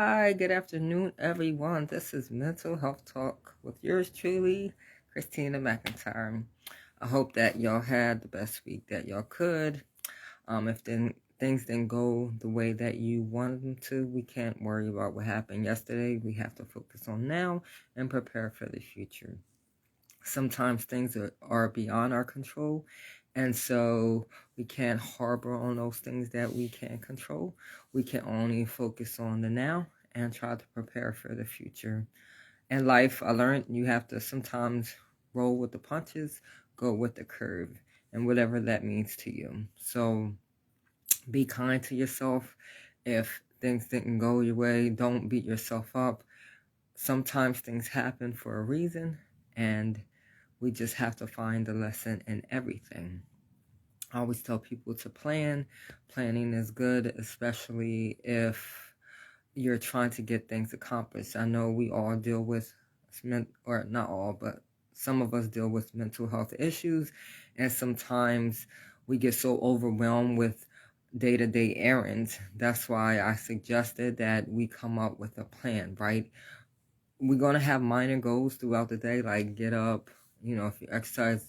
Hi, good afternoon, everyone. This is Mental Health Talk with yours truly, Christina McIntyre. I hope that y'all had the best week that y'all could. If things didn't go the way that you wanted them to, we can't worry about what happened yesterday. We have to focus on now and prepare for the future. Sometimes things are beyond our control, and so we can't harbor on those things that we can't control. We can only focus on the now and try to prepare for the future. In life, I learned you have to sometimes roll with the punches, go with the curve, and whatever that means to you. So be kind to yourself. If things didn't go your way, don't beat yourself up. Sometimes things happen for a reason, and we just have to find the lesson in everything. I always tell people to plan. Planning is good, especially if you're trying to get things accomplished. I know we all deal with, or not all, but some of us deal with mental health issues, and sometimes we get so overwhelmed with day-to-day errands. That's why I suggested that we come up with a plan, right? We're going to have minor goals throughout the day, like get up, if you exercise,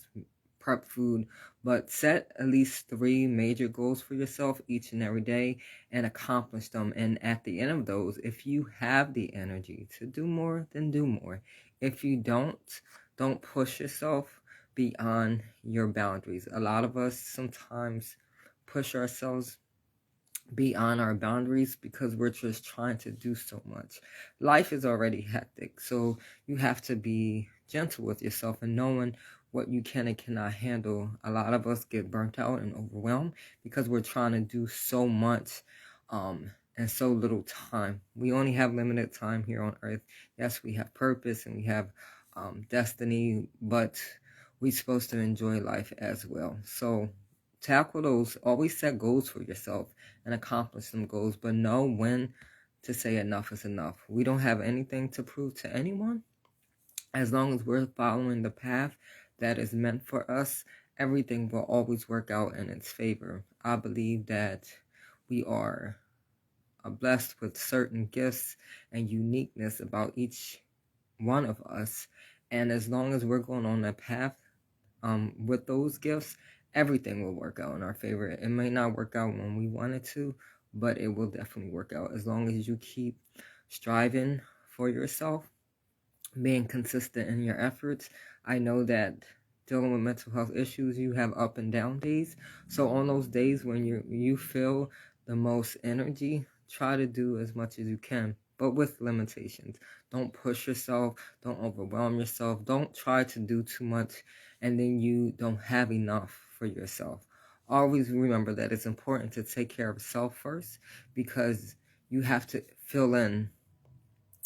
prep food, but set at least 3 major goals for yourself each and every day and accomplish them. And at the end of those, if you have the energy to do more, then do more. If you don't push yourself beyond your boundaries. A lot of us sometimes push ourselves beyond our boundaries because we're just trying to do so much. Life is already hectic, so you have to be gentle with yourself and knowing what you can and cannot handle. A lot of us get burnt out and overwhelmed because we're trying to do so much in so little time. We only have limited time here on earth. Yes, we have purpose and we have destiny, but we're supposed to enjoy life as well. So tackle those. Always set goals for yourself and accomplish some goals, but know when to say enough is enough. We don't have anything to prove to anyone. As long as we're following the path that is meant for us, everything will always work out in its favor. I believe that we are blessed with certain gifts and uniqueness about each one of us. And as long as we're going on that path with those gifts, everything will work out in our favor. It may not work out when we want it to, but it will definitely work out as long as you keep striving for yourself, being consistent in your efforts. I know that dealing with mental health issues, you have up and down days. So on those days when you feel the most energy, try to do as much as you can, but with limitations. Don't push yourself. Don't overwhelm yourself. Don't try to do too much and then you don't have enough for yourself. Always remember that it's important to take care of self first, because you have to fill in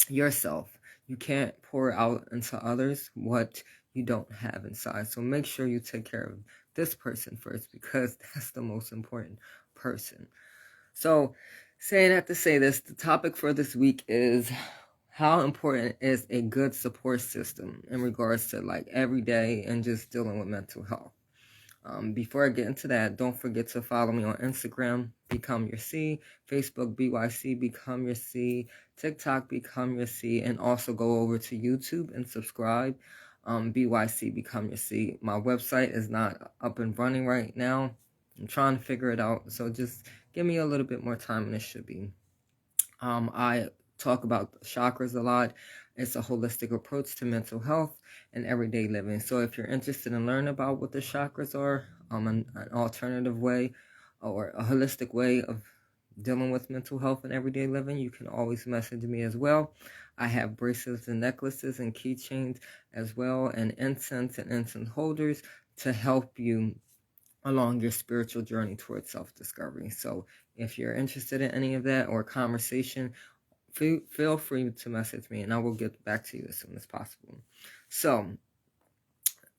yourself. You can't pour out into others what you don't have inside. So make sure you take care of this person first, because that's the most important person. So saying that to say this, the topic for this week is how important is a good support system in regards to like every day and just dealing with mental health. Before I get into that, don't forget to follow me on Instagram, Become Your C, Facebook, BYC, Become Your C, TikTok, Become Your C, and also go over to YouTube and subscribe, BYC, Become Your C. My website is not up and running right now. I'm trying to figure it out, so just give me a little bit more time and it should be. I talk about chakras a lot. It's a holistic approach to mental health and everyday living. So if you're interested in learning about what the chakras are, an alternative way or a holistic way of dealing with mental health and everyday living, you can always message me as well. I have bracelets and necklaces and keychains as well, and incense and incense holders to help you along your spiritual journey towards self-discovery. So if you're interested in any of that or conversation, feel free to message me and I will get back to you as soon as possible. So,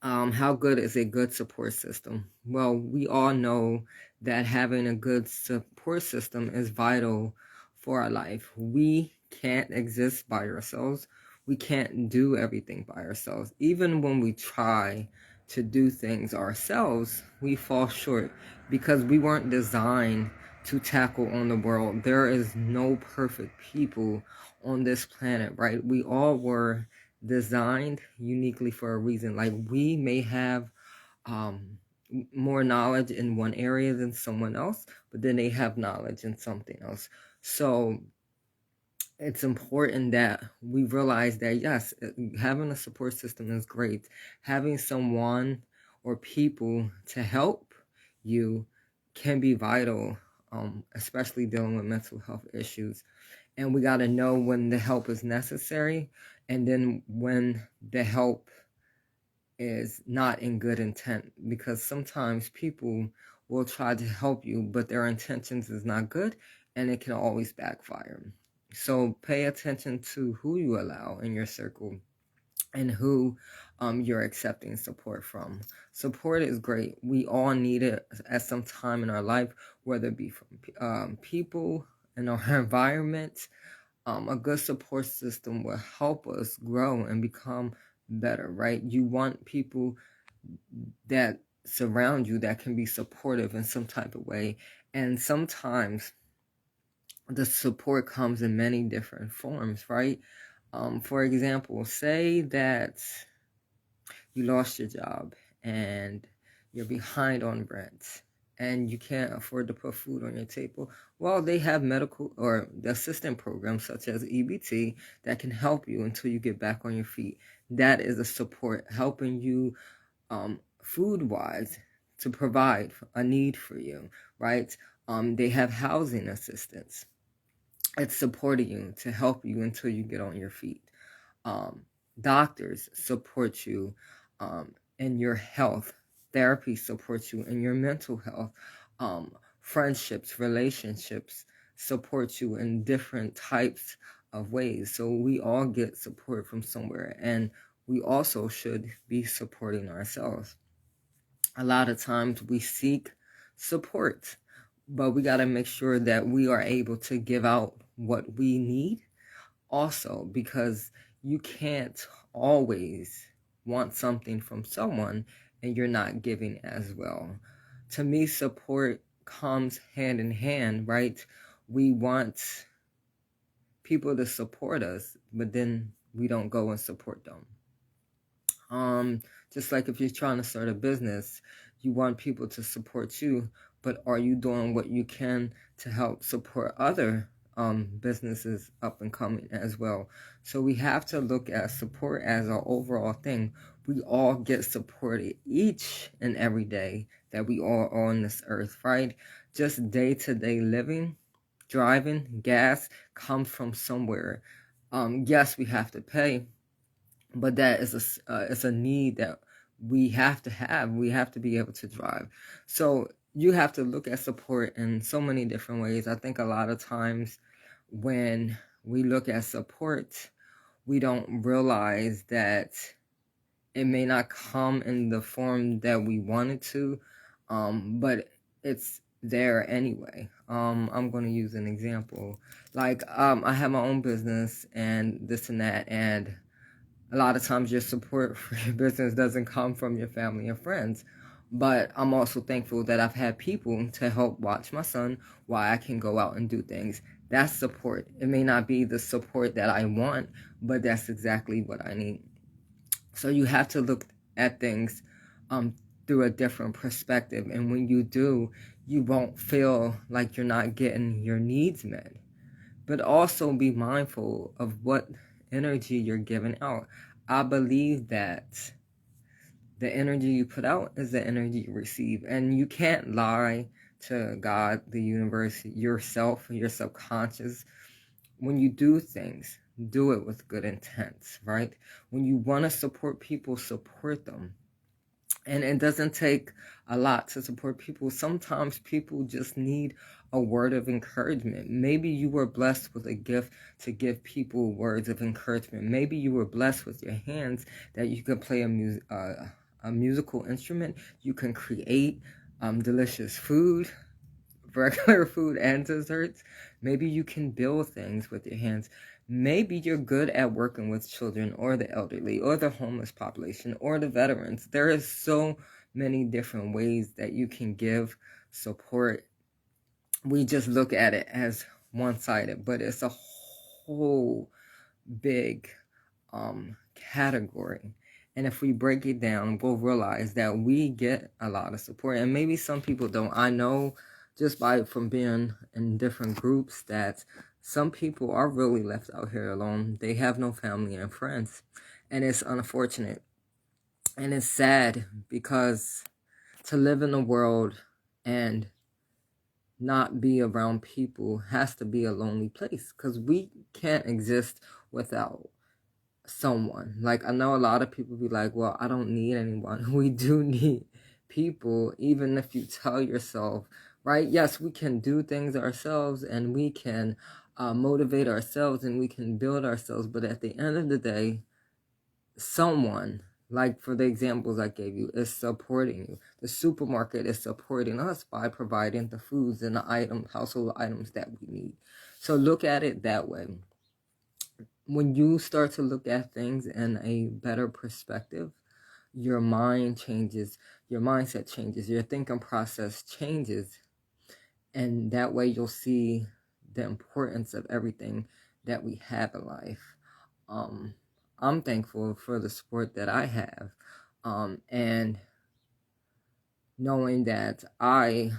how good is a good support system? Well, we all know that having a good support system is vital for our life. We can't exist by ourselves. We can't do everything by ourselves. Even when we try to do things ourselves, we fall short because we weren't designed to tackle on the world. There is no perfect people on this planet, right? We all were designed uniquely for a reason. Like, we may have more knowledge in one area than someone else, but then they have knowledge in something else. So it's important that we realize that, yes, having a support system is great. Having someone or people to help you can be vital, especially dealing with mental health issues. And we got to know when the help is necessary, and then when the help is not in good intent, because sometimes people will try to help you, but their intentions is not good, and it can always backfire. So pay attention to who you allow in your circle and who you're accepting support from. Support is great. We all need it at some time in our life, whether it be from people in our environment. A good support system will help us grow and become better, right? You want people that surround you that can be supportive in some type of way. And sometimes the support comes in many different forms, right? For example, say that you lost your job and you're behind on rent and you can't afford to put food on your table. Well, they have medical or the assistant programs such as EBT that can help you until you get back on your feet. That is a support helping you food-wise to provide a need for you, right? They have housing assistance. It's supporting you to help you until you get on your feet. Doctors support you in your health. Therapy supports you in your mental health. Friendships, relationships support you in different types of ways. So we all get support from somewhere, and we also should be supporting ourselves. A lot of times we seek support, but we got to make sure that we are able to give out what we need also, because you can't always want something from someone and you're not giving as well. To me, support comes hand in hand, right? We want people to support us, but then we don't go and support them. Just like if you're trying to start a business, you want people to support you, but are you doing what you can to help support other businesses up and coming as well? So we have to look at support as an overall thing. We all get supported each and every day that we are on this earth, right? Just day-to-day living, driving, gas comes from somewhere. Yes, we have to pay, but that is it's a need that we have to have. We have to be able to drive. So you have to look at support in so many different ways. I think a lot of times when we look at support, we don't realize that it may not come in the form that we want it to, but it's there anyway. I'm going to use an example. Like, I have my own business and this and that, and a lot of times your support for your business doesn't come from your family and friends. But I'm also thankful that I've had people to help watch my son while I can go out and do things. That's support. It may not be the support that I want, but that's exactly what I need. So you have to look at things through a different perspective. And when you do, you won't feel like you're not getting your needs met. But also be mindful of what energy you're giving out. I believe that the energy you put out is the energy you receive. And you can't lie to God, the universe, yourself, your subconscious. When you do things, do it with good intent, right? When you want to support people, support them. And it doesn't take a lot to support people. Sometimes people just need a word of encouragement. Maybe you were blessed with a gift to give people words of encouragement. Maybe you were blessed with your hands that you can play a musical instrument. You can create delicious food, regular food and desserts. Maybe you can build things with your hands. Maybe you're good at working with children or the elderly or the homeless population or the veterans. There is so many different ways that you can give support. we just look at it as one-sided, but it's a whole big category. And if we break it down, we'll realize that we get a lot of support, and maybe some people don't. I know just from being in different groups that some people are really left out here alone. They have no family and friends, and it's unfortunate and it's sad, because to live in a world and not be around people has to be a lonely place, because we can't exist without someone. Like, I know a lot of people be like, well, I don't need anyone. We do need people, even if you tell yourself, right? Yes, we can do things ourselves, and we can motivate ourselves, and we can build ourselves, but at the end of the day, someone, like for the examples I gave you, is supporting you. The supermarket is supporting us by providing the foods and the household items that we need. So look at it that way. When you start to look at things in a better perspective, your mind changes, your mindset changes, your thinking process changes, and that way you'll see the importance of everything that we have in life. I'm thankful for the support that I have, and knowing that I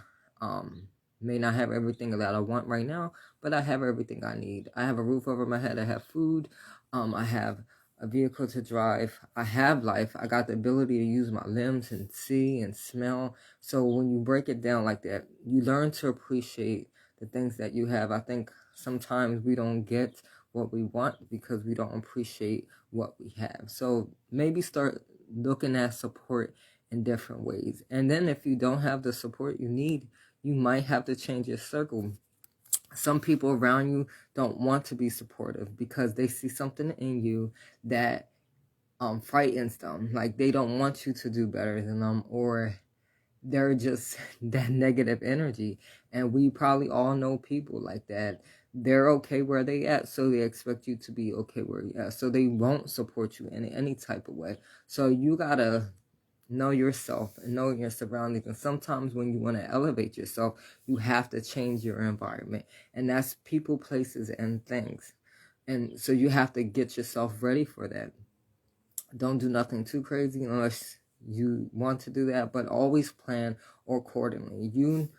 may not have everything that I want right now, but I have everything I need. I have a roof over my head. I have food. I have a vehicle to drive. I have life. I got the ability to use my limbs and see and smell. So when you break it down like that, you learn to appreciate the things that you have. I think sometimes we don't get what we want because we don't appreciate what we have. So maybe start looking at support in different ways. And then if you don't have the support you need, you might have to change your circle. Some people around you don't want to be supportive because they see something in you that frightens them. Like, they don't want you to do better than them, or they're just that negative energy. And we probably all know people like that. They're okay where they at, so they expect you to be okay where you at. So they won't support you in any type of way. So you gotta know yourself and know your surroundings. And sometimes when you want to elevate yourself, you have to change your environment. And that's people, places, and things. And so you have to get yourself ready for that. Don't do nothing too crazy unless you want to do that, but always plan accordingly. You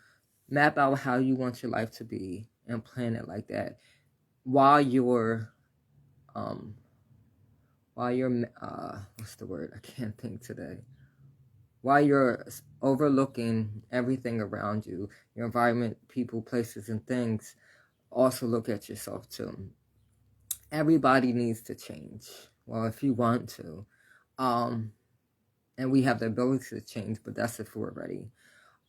map out how you want your life to be and plan it like that. While you're what's the word? I can't think today. While you're overlooking everything around you, your environment, people, places, and things, also look at yourself too. Everybody needs to change. Well, if you want to. And we have the ability to change, but that's if we're ready.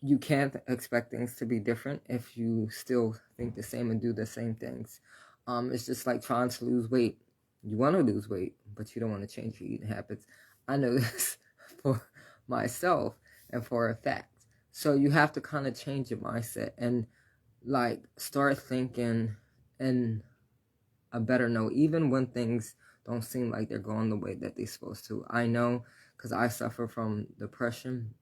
You can't expect things to be different if you still think the same and do the same things. It's just like trying to lose weight. You want to lose weight, but you don't want to change your eating habits. I know this for myself and for a fact. So you have to kind of change your mindset and like start thinking in a better note, even when things don't seem like they're going the way that they're supposed to. I know, because I suffer from depression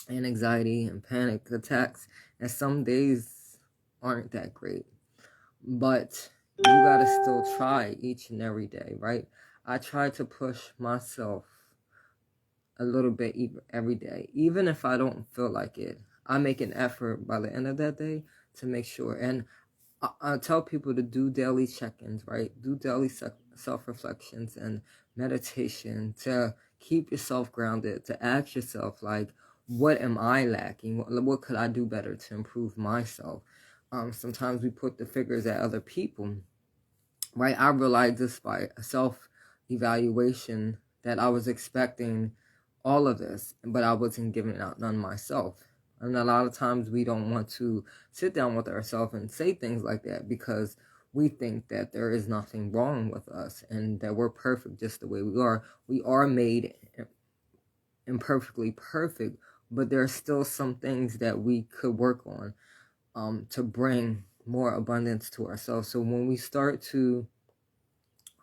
and anxiety and panic attacks, and some days aren't that great, but you gotta still try each and every day, right? I try to push myself a little bit every day, even if I don't feel like it. I make an effort by the end of that day to make sure. And I tell people to do daily check-ins, right? Do daily self-reflections and meditation to keep yourself grounded, to ask yourself, like, what am I lacking? What could I do better to improve myself? Sometimes we put the figures at other people, right? I realized this by self-evaluation that I was expecting all of this, but I wasn't giving out none myself. And a lot of times we don't want to sit down with ourselves and say things like that because we think that there is nothing wrong with us and that we're perfect just the way we are. We are made imperfectly perfect, but there are still some things that we could work on to bring more abundance to ourselves. So when we start to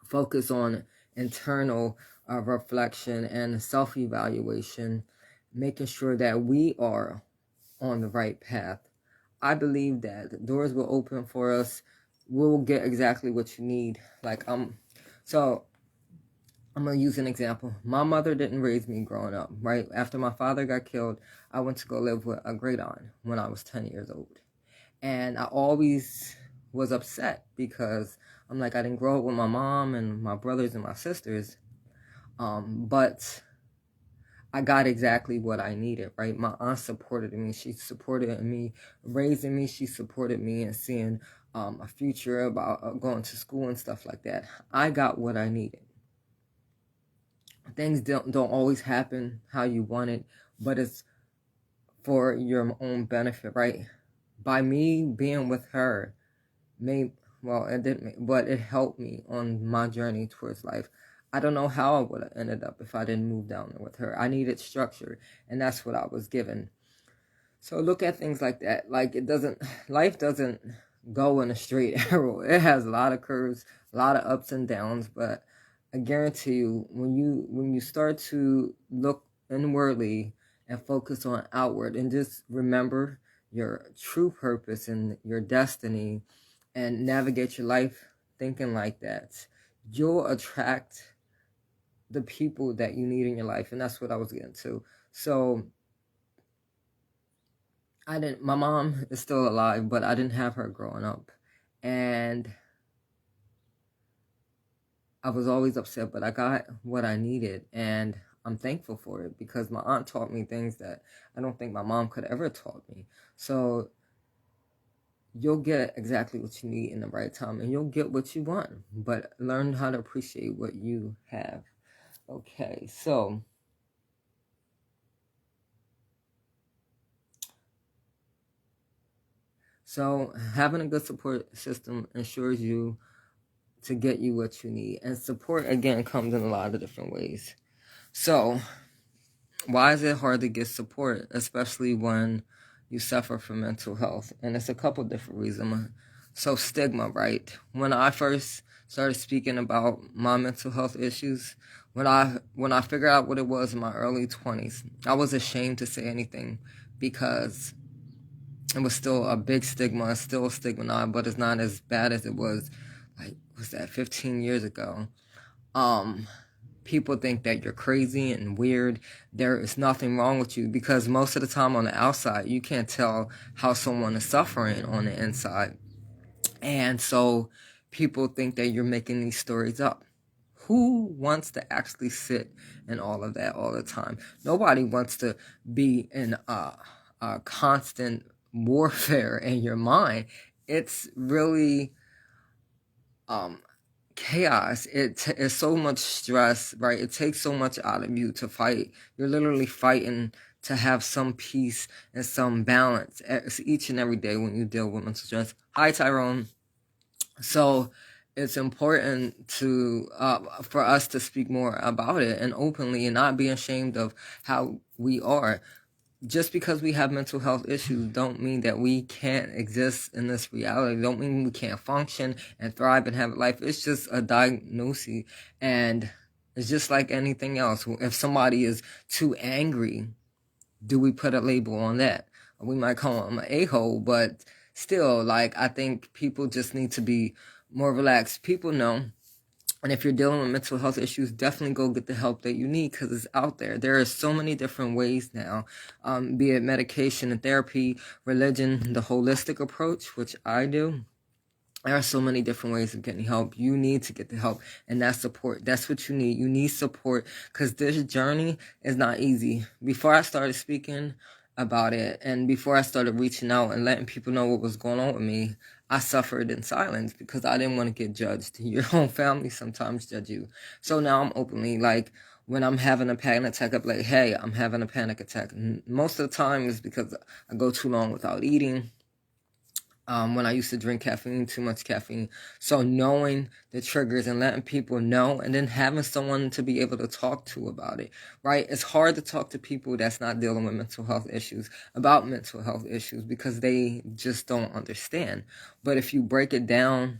focus on internal reflection and self-evaluation, making sure that we are on the right path, I believe that the doors will open for us. We'll get exactly what you need. So I'm going to use an example. My mother didn't raise me growing up, right? After my father got killed, I went to go live with a great aunt when I was 10 years old. And I always was upset because I'm like, I didn't grow up with my mom and my brothers and my sisters. But I got exactly what I needed, right? My aunt supported me. She supported me raising me. She supported me and seeing a future about going to school and stuff like that. I got what I needed. Things don't always happen how you want it, but it's for your own benefit, right? By me being with her, it didn't, but it helped me on my journey towards life. I don't know how I would have ended up if I didn't move down there with her. I needed structure, and that's what I was given. So look at things like that. Like life doesn't go in a straight arrow. It has a lot of curves, a lot of ups and downs, but I guarantee you, when you start to look inwardly and focus on outward and just remember your true purpose and your destiny and navigate your life thinking like that, you'll attract the people that you need in your life. And that's what I was getting to. So my mom is still alive, but I didn't have her growing up. And I was always upset, but I got what I needed, and I'm thankful for it because my aunt taught me things that I don't think my mom could ever taught me. So you'll get exactly what you need in the right time, and you'll get what you want, but learn how to appreciate what you have. Okay, so having a good support system ensures you to get you what you need. And support, again, comes in a lot of different ways. So why is it hard to get support, especially when you suffer from mental health? And it's a couple different reasons. So stigma, right? When I first started speaking about my mental health issues, when I figured out what it was in my early 20s, I was ashamed to say anything because it was still a big stigma. It's still a stigma now, but it's not as bad as it was, 15 years ago. People think that you're crazy and weird. There is nothing wrong with you because most of the time on the outside, you can't tell how someone is suffering on the inside. And so people think that you're making these stories up. Who wants to actually sit in all of that all the time? Nobody wants to be in a constant warfare in your mind. It's really chaos. It is so much stress, right? It takes so much out of you to fight. You're literally fighting to have some peace and some balance each and every day when you deal with mental stress. Hi, Tyrone. So it's important to for us to speak more about it and openly and not be ashamed of how we are. Just because we have mental health issues don't mean that we can't exist in this reality. Don't mean we can't function and thrive and have a life. It's just a diagnosis, and it's just like anything else. If somebody is too angry, do we put a label on that? We might call them an a-hole, but still, I think people just need to be more relaxed. People know. And if you're dealing with mental health issues, definitely go get the help that you need because it's out there. There are so many different ways now, be it medication and therapy, religion, the holistic approach, which I do. There are so many different ways of getting help. You need to get the help, and that's support. That's what you need. You need support because this journey is not easy. Before I started speaking about it and before I started reaching out and letting people know what was going on with me, I suffered in silence because I didn't want to get judged. Your own family sometimes judge you. So now I'm openly, when I'm having a panic attack, I'm like, hey, I'm having a panic attack. And most of the time it's because I go too long without eating. When I used to drink caffeine, too much caffeine. So knowing the triggers and letting people know and then having someone to be able to talk to about it, right? It's hard to talk to people that's not dealing with mental health issues about mental health issues because they just don't understand. But if you break it down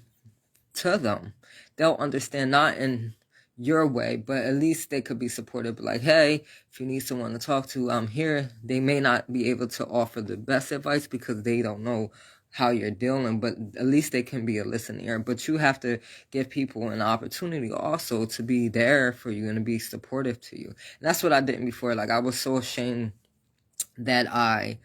to them, they'll understand, not in your way, but at least they could be supportive. Like, hey, if you need someone to talk to, I'm here. They may not be able to offer the best advice because they don't know how you're dealing, but at least they can be a listening ear. But you have to give people an opportunity also to be there for you and to be supportive to you. And that's what I did before. Like, I was so ashamed that I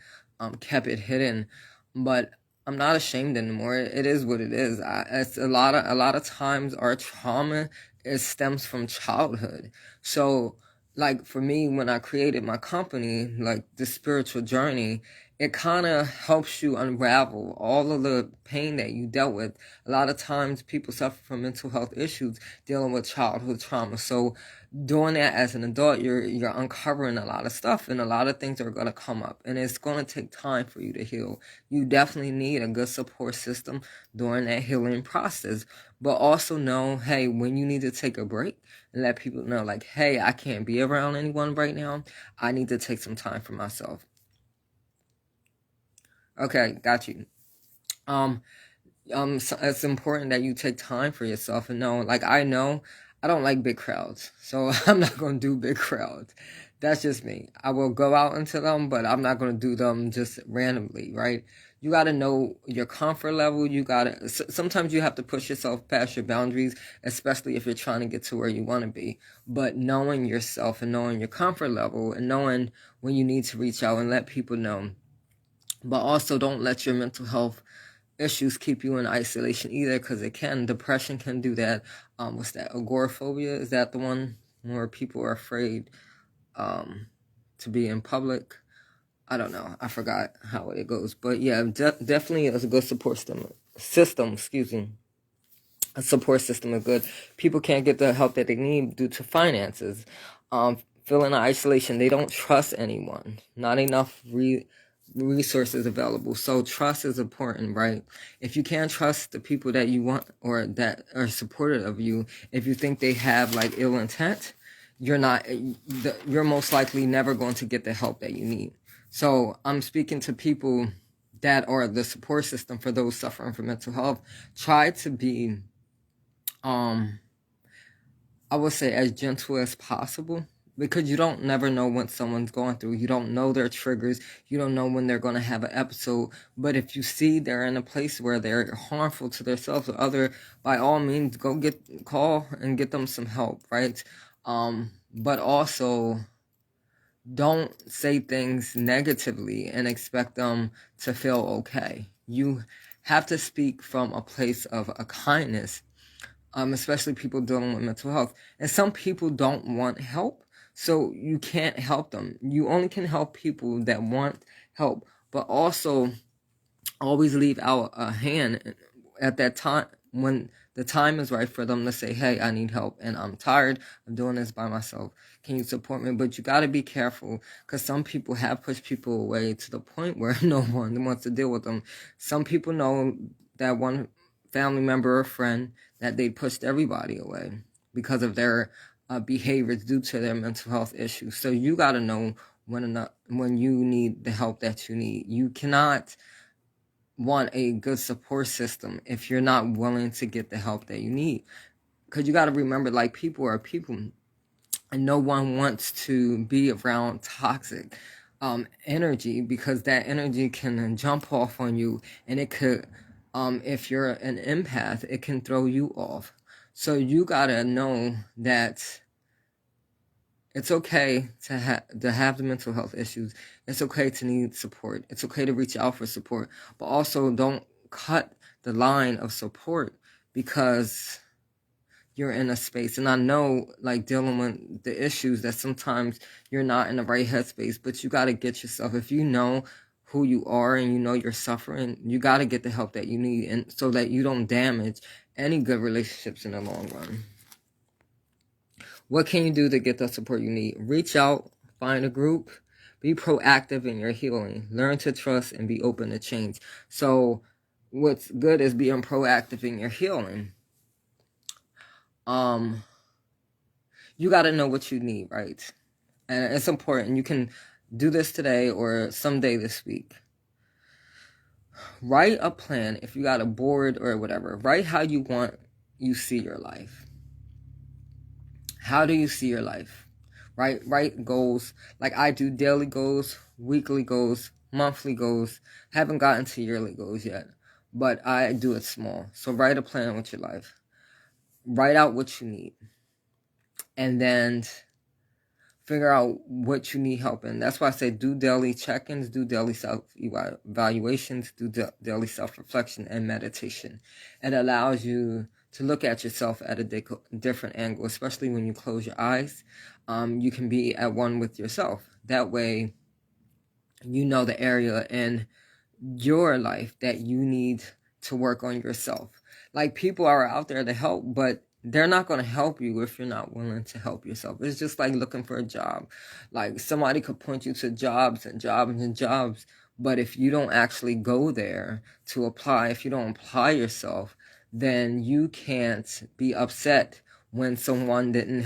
kept it hidden, but I'm not ashamed anymore. It is what it is. It's a lot of times our trauma stems from childhood. So, like for me, when I created my company, like the spiritual journey, it kind of helps you unravel all of the pain that you dealt with. A lot of times people suffer from mental health issues dealing with childhood trauma. So doing that as an adult, you're uncovering a lot of stuff, and a lot of things are going to come up, and it's going to take time for you to heal. You definitely need a good support system during that healing process, but also know, hey, when you need to take a break, and let people know, like, hey, I can't be around anyone right now. I need to take some time for myself. Okay, got you. So it's important that you take time for yourself and know, like, I know I don't like big crowds, so I'm not going to do big crowds. That's just me. I will go out into them, but I'm not going to do them just randomly, right? You got to know your comfort level. You got to, sometimes you have to push yourself past your boundaries, especially if you're trying to get to where you want to be. But knowing yourself and knowing your comfort level and knowing when you need to reach out and let people know. But also don't let your mental health issues keep you in isolation either, because it can. Depression can do that. What's that? Agoraphobia? Is that the one where people are afraid to be in public? I don't know. I forgot how it goes. But yeah, definitely as a good support system, excuse me. A support system is good. People can't get the help that they need due to finances. Feeling isolation, they don't trust anyone. Not enough resources available. So trust is important, right? If you can't trust the people that you want or that are supportive of you, if you think they have like ill intent, you're most likely never going to get the help that you need. So I'm speaking to people that are the support system for those suffering from mental health. Try to be I would say as gentle as possible, because you don't never know what someone's going through. You don't know their triggers. You don't know when they're going to have an episode. But if you see they're in a place where they're harmful to themselves or other, by all means, call and get them some help, right? But also don't say things negatively and expect them to feel okay. You have to speak from a place of a kindness, especially people dealing with mental health. And some people don't want help, so you can't help them. You only can help people that want help, but also always leave out a hand at that time when the time is right for them to say, hey, I need help and I'm tired of doing this by myself. Can you support me? But you got to be careful, because some people have pushed people away to the point where no one wants to deal with them. Some people know that one family member or friend that they pushed everybody away because of their behaviors due to their mental health issues. So you got to know when you need the help that you need. You cannot want a good support system if you're not willing to get the help that you need. Because you got to remember, like, people are people, and no one wants to be around toxic energy, because that energy can jump off on you, and it could, if you're an empath, it can throw you off. So you got to know that it's okay to have the mental health issues. It's okay to need support. It's okay to reach out for support. But also don't cut the line of support because you're in a space. And I know, like, dealing with the issues, that sometimes you're not in the right headspace, but you got to get yourself, if you know who you are and you know you're suffering, you got to get the help that you need, and so that you don't damage any good relationships in the long run. What can you do to get the support you need? Reach out, find a group, be proactive in your healing, learn to trust, and be open to change. So what's good is being proactive in your healing. You got to know what you need, right? And it's important. You can do this today or someday this week. Write a plan. If you got a board or whatever, write how you see your life. How do you see your life? Write goals. Like I do daily goals, weekly goals, monthly goals. Haven't gotten to yearly goals yet, but I do it small. So write a plan with your life. Write out what you need. And then figure out what you need help in. That's why I say do daily check-ins, do daily self-evaluations, do daily self-reflection and meditation. It allows you to look at yourself at a different angle, especially when you close your eyes. You can be at one with yourself. That way, you know the area in your life that you need to work on yourself. Like people are out there to help, but they're not going to help you if you're not willing to help yourself. It's just like looking for a job. Like somebody could point you to jobs and jobs and jobs, but if you don't actually go there to apply, if you don't apply yourself, then you can't be upset when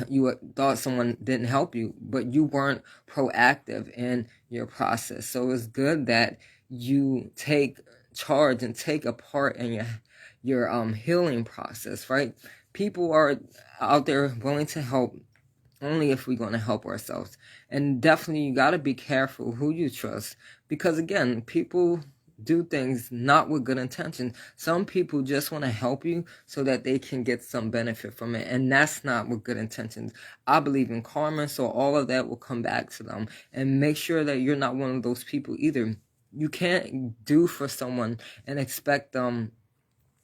you thought someone didn't help you, but you weren't proactive in your process. So it's good that you take charge and take a part in your healing process, right? People are out there willing to help only if we're going to help ourselves. And definitely you got to be careful who you trust, because again, people do things not with good intentions. Some people just want to help you so that they can get some benefit from it, and that's not with good intentions. I believe in karma, so all of that will come back to them. And make sure that you're not one of those people either. You can't do for someone and expect them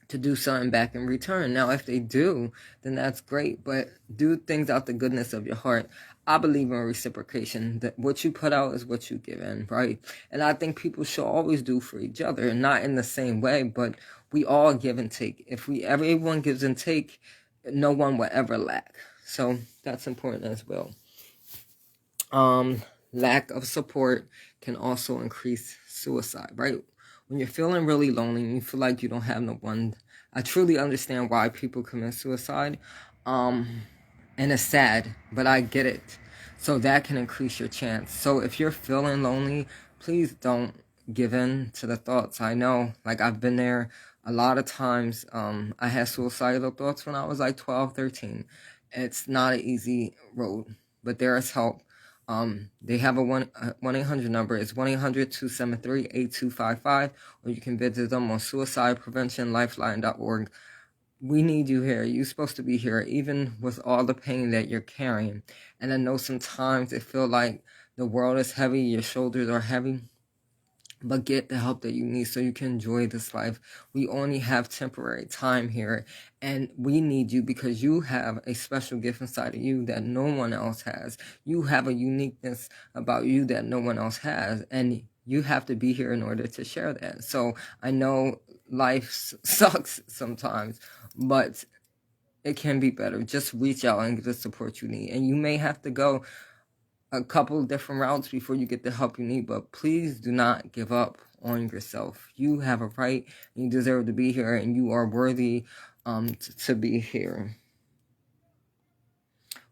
to do something back in return. Now, if they do, then that's great, but do things out the goodness of your heart. I believe in reciprocation, that what you put out is what you give in, right? And I think people should always do for each other, not in the same way, but we all give and take. If everyone gives and take, no one will ever lack. So that's important as well. Lack of support can also increase suicide, right? When you're feeling really lonely and you feel like you don't have no one, I truly understand why people commit suicide. And it's sad, but I get it. So that can increase your chance. So if you're feeling lonely, please don't give in to the thoughts. I know, like I've been there a lot of times. I had suicidal thoughts when I was like 12, 13. It's not an easy road, but there is help. They have a 1-800 number. It's 1-800-273-8255, or you can visit them on suicidepreventionlifeline.org. We need you here. You're supposed to be here, even with all the pain that you're carrying. And I know sometimes it feels like the world is heavy, your shoulders are heavy, but get the help that you need so you can enjoy this life. We only have temporary time here, and we need you because you have a special gift inside of you that no one else has. You have a uniqueness about you that no one else has, and you have to be here in order to share that. So I know life sucks sometimes, but it can be better. Just reach out and get the support you need. And you may have to go a couple of different routes before you get the help you need, but please do not give up on yourself. You have a right, and you deserve to be here, and you are worthy to be here.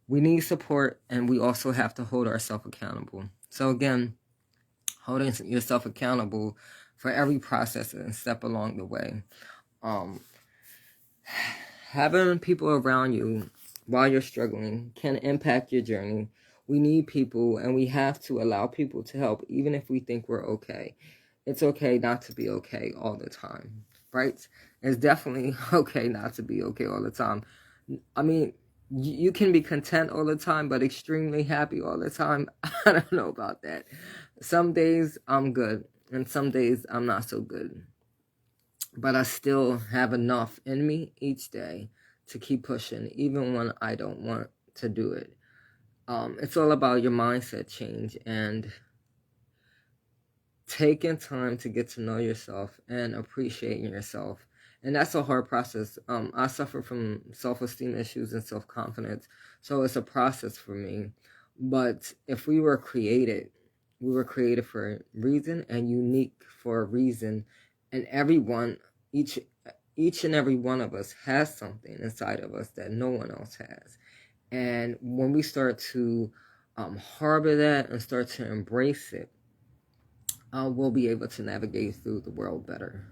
We need support, and we also have to hold ourselves accountable. So again, holding yourself accountable for every process and step along the way. Having people around you while you're struggling can impact your journey. We need people, and we have to allow people to help, even if we think we're okay. It's okay not to be okay all the time, right? It's definitely okay not to be okay all the time. I mean, you can be content all the time, but extremely happy all the time. I don't know about that. Some days I'm good, and some days I'm not so good. But I still have enough in me each day to keep pushing, even when I don't want to do it. It's all about your mindset change and taking time to get to know yourself and appreciating yourself. And that's a hard process. I suffer from self-esteem issues and self-confidence, so it's a process for me. But if we were created for a reason and unique for a reason, and each and every one of us has something inside of us that no one else has. And when we start to harbor that and start to embrace it, we'll be able to navigate through the world better.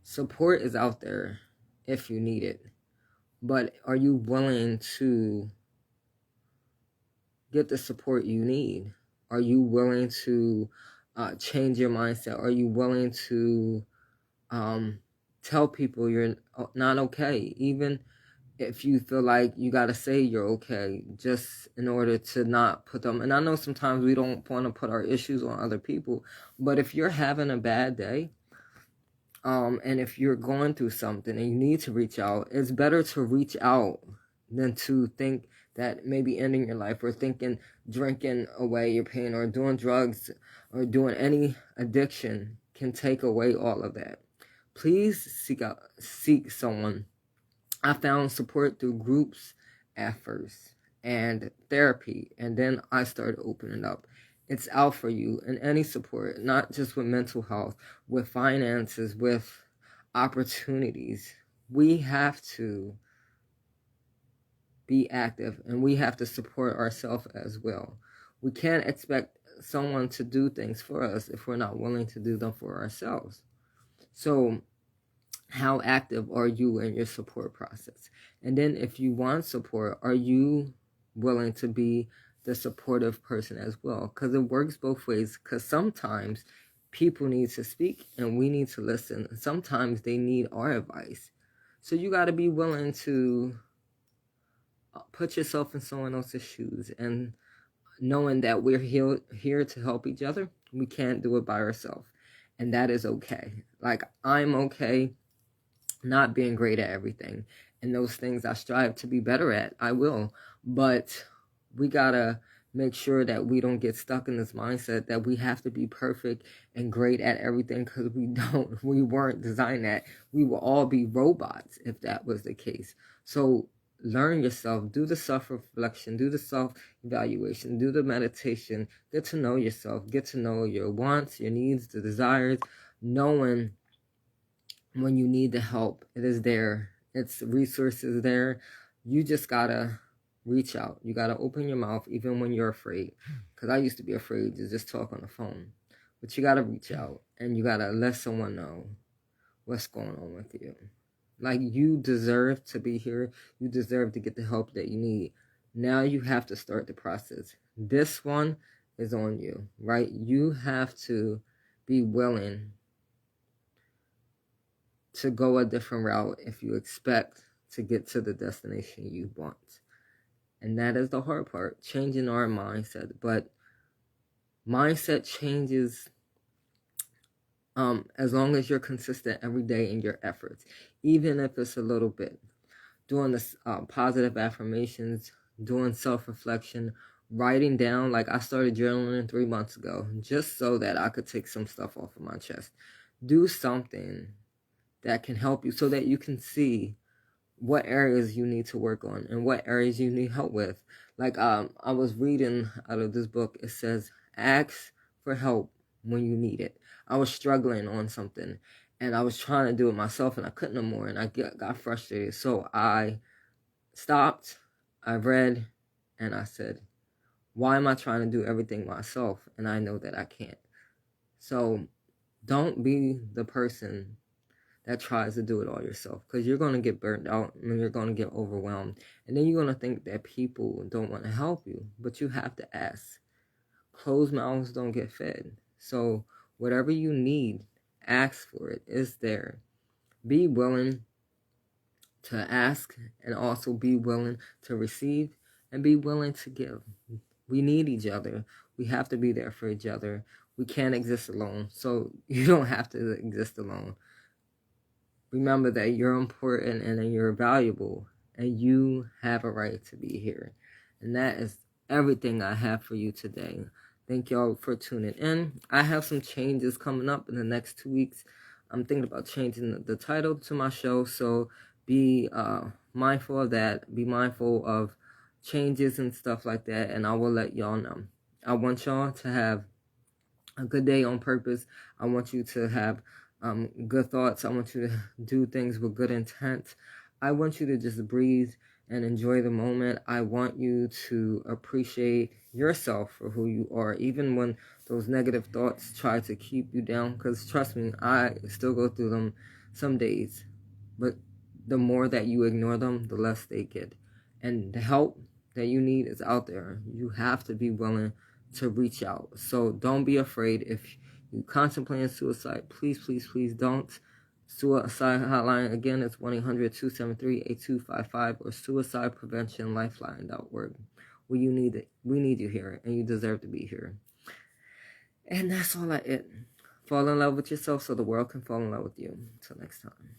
Support is out there if you need it, but are you willing to get the support you need? Are you willing to change your mindset? Are you willing to tell people you're not okay? Even if you feel like you got to say you're okay, just in order to not put them. And I know sometimes we don't want to put our issues on other people, but if you're having a bad day, and if you're going through something and you need to reach out, it's better to reach out than to think that maybe ending your life, or thinking drinking away your pain, or doing drugs, or doing any addiction can take away all of that. Please seek someone. I found support through groups at first and therapy, and then I started opening up. It's out for you, and any support, not just with mental health, with finances, with opportunities. We have to be active, and we have to support ourselves as well. We can't expect someone to do things for us if we're not willing to do them for ourselves. So how active are you in your support process? And then if you want support, are you willing to be the supportive person as well? Because it works both ways. Because sometimes people need to speak and we need to listen. Sometimes they need our advice. So you got to be willing to put yourself in someone else's shoes, and knowing that we're here to help each other. We can't do it by ourselves. And that is okay. Like, I'm okay not being great at everything, and those things I strive to be better at, I will. But we gotta make sure that we don't get stuck in this mindset that we have to be perfect and great at everything, because we weren't designed that. We will all be robots if that was the case. So learn yourself, do the self-reflection, do the self-evaluation, do the meditation, get to know yourself, get to know your wants, your needs, the desires, knowing when you need the help. It is there. It's resources there. You just gotta reach out. You gotta open your mouth even when you're afraid. Because I used to be afraid to just talk on the phone. But you gotta reach out, and you gotta let someone know what's going on with you. Like, you deserve to be here. You deserve to get the help that you need. Now you have to start the process. This one is on you, right? You have to be willing to go a different route if you expect to get to the destination you want. And that is the hard part, changing our mindset. But mindset changes as long as you're consistent every day in your efforts, even if it's a little bit. Doing this positive affirmations, doing self-reflection, writing down. Like, I started journaling 3 months ago just so that I could take some stuff off of my chest. Do something that can help you so that you can see what areas you need to work on and what areas you need help with. Like, I was reading out of this book. It says, ask for help when you need it. I was struggling on something, and I was trying to do it myself, and I couldn't no more, and I got frustrated. So I stopped, I read, and I said, why am I trying to do everything myself? And I know that I can't. So don't be the person that tries to do it all yourself, because you're going to get burnt out and you're going to get overwhelmed, and then you're going to think that people don't want to help you. But you have to ask. Closed mouths don't get fed. So whatever you need, ask for it. It's there. Be willing to ask, and also be willing to receive, and be willing to give. We need each other. We have to be there for each other. We can't exist alone. So you don't have to exist alone. Remember that you're important and you're valuable, and you have a right to be here. And that is everything I have for you today. Thank y'all for tuning in. I have some changes coming up in the next 2 weeks. I'm thinking about changing the title to my show, so be mindful of that. Be mindful of changes and stuff like that, and I will let y'all know. I want y'all to have a good day on purpose. I want you to have good thoughts. I want you to do things with good intent. I want you to just breathe and enjoy the moment. I want you to appreciate yourself for who you are, even when those negative thoughts try to keep you down, because trust me, I still go through them some days, but the more that you ignore them, the less they get. And the help that you need is out there. You have to be willing to reach out. So don't be afraid. If you contemplating suicide, please, please, please don't. Suicide hotline, again, it's 1-800-273-8255 or suicidepreventionlifeline.org. We need you here, and you deserve to be here. And that's all it. Fall in love with yourself so the world can fall in love with you. Until next time.